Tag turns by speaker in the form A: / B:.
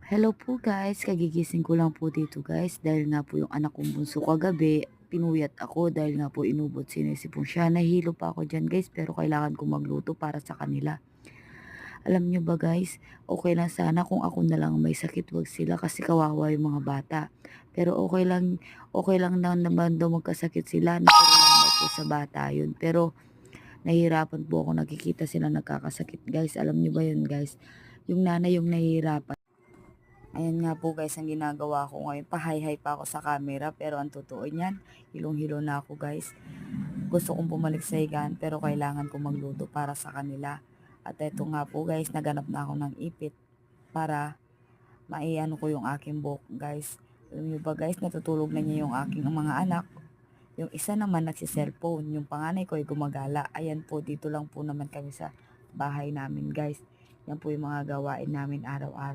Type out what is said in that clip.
A: Hello po guys, kagigising ko lang po dito guys dahil nga po yung anak kong bunso kagabi, pinuyat ako dahil nga po inubot sinisipon siya. Nahilo pa ako dyan guys pero kailangan kong magluto para sa kanila. Alam nyo ba guys, okay lang sana kung ako na lang may sakit wag sila kasi kawawa yung mga bata. Pero okay lang na naman daw magkasakit sila, natural lang daw po sa bata yun. Pero nahihirapan po ako nakikita sila nagkakasakit guys. Alam nyo ba yun guys, yung nanay yung nahihirapan. Ayan nga po guys ang ginagawa ko ngayon. Pahay-hay pa ako sa camera pero ang totoo niyan, hilong-hilo na ako guys. Gusto kong bumalik sa higaan pero kailangan kong magluto para sa kanila. At eto nga po guys, naganap na ako ng ipit para maiano ko yung aking buhok guys. Alam niyo ba guys, natutulog na niya yung aking mga anak. Yung isa naman nagsi-cellphone, yung panganay ko ay gumagala. Ayan po, dito lang po naman kami sa bahay namin guys. Yan po yung mga gawain namin araw-araw.